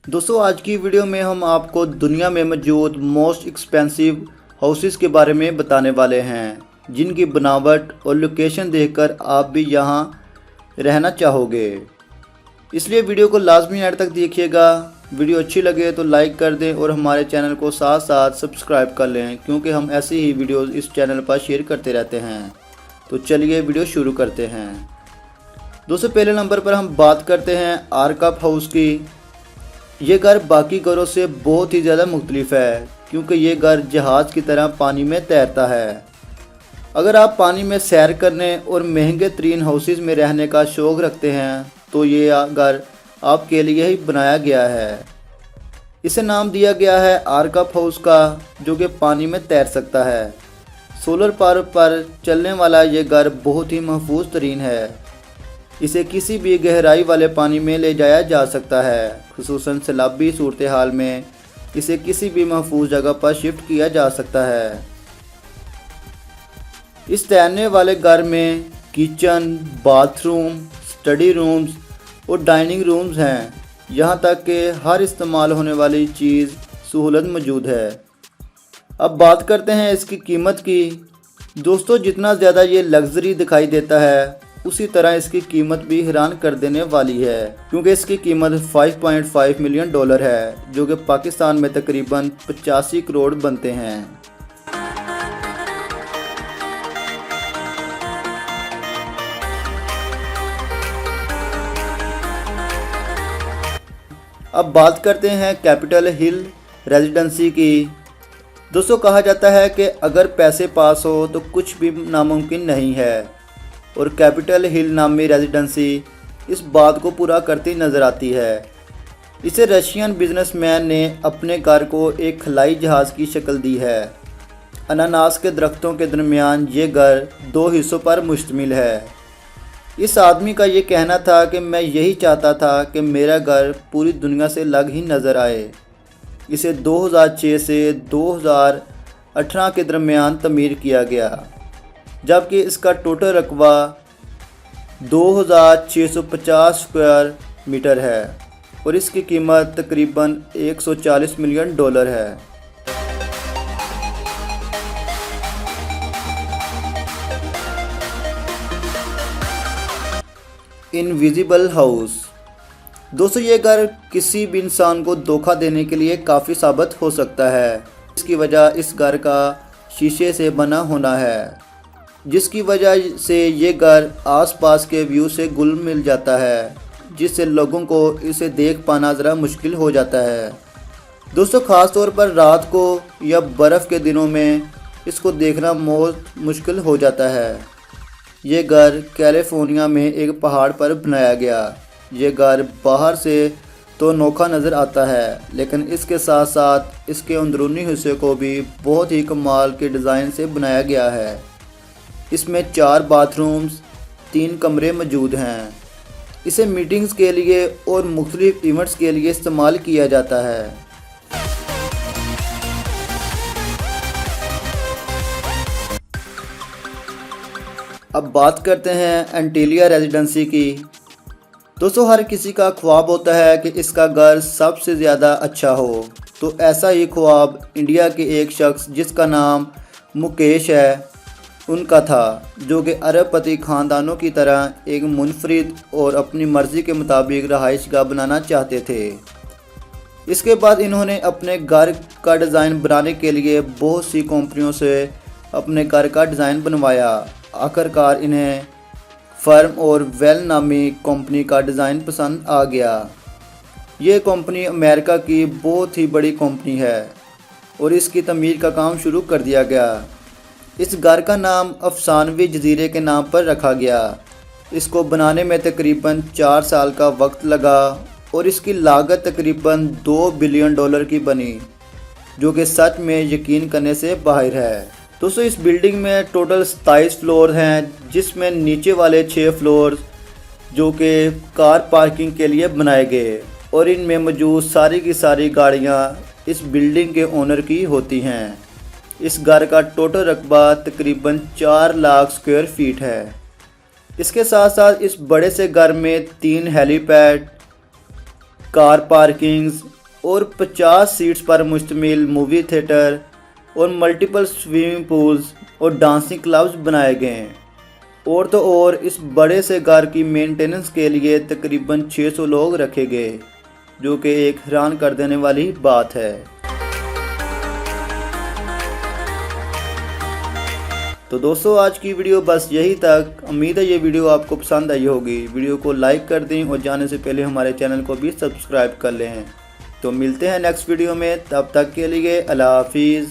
दोस्तों आज की वीडियो में हम आपको दुनिया में मौजूद मोस्ट एक्सपेंसिव हाउसेस के बारे में बताने वाले हैं, जिनकी बनावट और लोकेशन देखकर आप भी यहां रहना चाहोगे। इसलिए वीडियो को लाजमी एंड तक देखिएगा। वीडियो अच्छी लगे तो लाइक कर दें और हमारे चैनल को साथ साथ सब्सक्राइब कर लें, क्योंकि हम ऐसी ही वीडियोज़ इस चैनल पर शेयर करते रहते हैं। तो चलिए वीडियो शुरू करते हैं। दोस्तों पहले नंबर पर हम बात करते हैं आर्कअप हाउस की। ये घर बाकी घरों से बहुत ही ज़्यादा मुख्तलिफ है, क्योंकि ये घर जहाज़ की तरह पानी में तैरता है। अगर आप पानी में सैर करने और महंगे तरीन हाउसेस में रहने का शौक़ रखते हैं तो ये घर आपके लिए ही बनाया गया है। इसे नाम दिया गया है आर्कअप हाउस का, जो कि पानी में तैर सकता है। सोलर पावर पर चलने वाला ये घर बहुत ही महफूज तरीन है। इसे किसी भी गहराई वाले पानी में ले जाया जा सकता है, खुसूसन सैलाबी सूरत हाल में इसे किसी भी महफूज जगह पर शिफ्ट किया जा सकता है। इस तैरने वाले घर में किचन, बाथरूम, स्टडी रूम्स और डाइनिंग रूम्स हैं। यहाँ तक कि हर इस्तेमाल होने वाली चीज़ सहूलत मौजूद है। अब बात करते हैं इसकी कीमत की। दोस्तों जितना ज़्यादा ये लग्जरी दिखाई देता है, उसी तरह इसकी कीमत भी हैरान कर देने वाली है, क्योंकि इसकी कीमत $5.5 मिलियन है, जो कि पाकिस्तान में तकरीबन 85 करोड़ बनते हैं। अब बात करते हैं कैपिटल हिल रेजिडेंसी की। दोस्तों कहा जाता है कि अगर पैसे पास हो तो कुछ भी नामुमकिन नहीं है, और कैपिटल हिल नामी रेजिडेंसी इस बात को पूरा करती नज़र आती है। इसे रशियन बिजनेसमैन ने अपने घर को एक खलाई जहाज़ की शक्ल दी है। अनानास के दरख्तों के दरमियान ये घर 2 हिस्सों पर मुश्तमिल है। इस आदमी का ये कहना था कि मैं यही चाहता था कि मेरा घर पूरी दुनिया से अलग ही नज़र आए। इसे 2006 से 2018 के दरमियान तमीर किया गया, जबकि इसका टोटल रकबा 2650 स्क्वायर मीटर है और इसकी कीमत तकरीबन $140 मिलियन है। Invisible house. दोस्तों ये घर किसी भी इंसान को धोखा देने के लिए काफ़ी साबित हो सकता है। इसकी वजह इस घर का शीशे से बना होना है, जिसकी वजह से ये घर आसपास के व्यू से घुल मिल जाता है, जिससे लोगों को इसे देख पाना ज़रा मुश्किल हो जाता है। दोस्तों ख़ास तौर पर रात को या बर्फ़ के दिनों में इसको देखना बहुत मुश्किल हो जाता है। ये घर कैलिफोर्निया में एक पहाड़ पर बनाया गया। ये घर बाहर से तो अनोखा नज़र आता है, लेकिन इसके साथ साथ इसके अंदरूनी हिस्से को भी बहुत ही कमाल के डिज़ाइन से बनाया गया है। इसमें 4 बाथरूम्स, 3 कमरे मौजूद हैं। इसे मीटिंग्स के लिए और मुख्तलिफ इवेंट्स के लिए इस्तेमाल किया जाता है। अब बात करते हैं एंटीलिया रेजिडेंसी की। दोस्तों हर किसी का ख्वाब होता है कि इसका घर सबसे ज़्यादा अच्छा हो, तो ऐसा ही ख्वाब इंडिया के एक शख्स जिसका नाम मुकेश है उनका था, जो कि अरबपति ख़ानदानों की तरह एक मुनफरिद और अपनी मर्ज़ी के मुताबिक रहाइशगाह बनाना चाहते थे। इसके बाद इन्होंने अपने घर का डिज़ाइन बनाने के लिए बहुत सी कंपनियों से अपने घर का डिज़ाइन बनवाया। आखिरकार इन्हें फर्म और वेल नामी कंपनी का डिज़ाइन पसंद आ गया। ये कंपनी अमेरिका की बहुत ही बड़ी कंपनी है और इसकी तमीर का काम शुरू कर दिया गया। इस घर का नाम अफसानवी जजीरे के नाम पर रखा गया। इसको बनाने में तकरीबन 4 साल का वक्त लगा और इसकी लागत तकरीबन $2 बिलियन की बनी, जो कि सच में यकीन करने से बाहर है। दोस्तों इस बिल्डिंग में टोटल 27 फ्लोर हैं, जिसमें नीचे वाले 6 फ्लोर जो कि कार पार्किंग के लिए बनाए गए, और इनमें मौजूद सारी की सारी गाड़ियां इस बिल्डिंग के ओनर की होती हैं। इस घर का टोटल रकबा तकरीबन 4 लाख स्क्वायर फीट है। इसके साथ साथ इस बड़े से घर में 3 हेलीपैड, कार पार्किंग्स और 50 सीट्स पर मुश्तमिल मूवी थिएटर और मल्टीपल स्विमिंग पूल्स और डांसिंग क्लब्स बनाए गए हैं। और तो और इस बड़े से घर की मेंटेनेंस के लिए तकरीबन 600 लोग रखे गए, जो कि एक हैरान कर देने वाली बात है। तो दोस्तों आज की वीडियो बस यही तक। उम्मीद है ये वीडियो आपको पसंद आई होगी। वीडियो को लाइक कर दें और जाने से पहले हमारे चैनल को भी सब्सक्राइब कर लें। तो मिलते हैं नेक्स्ट वीडियो में, तब तक के लिए अल्लाह हाफिज़।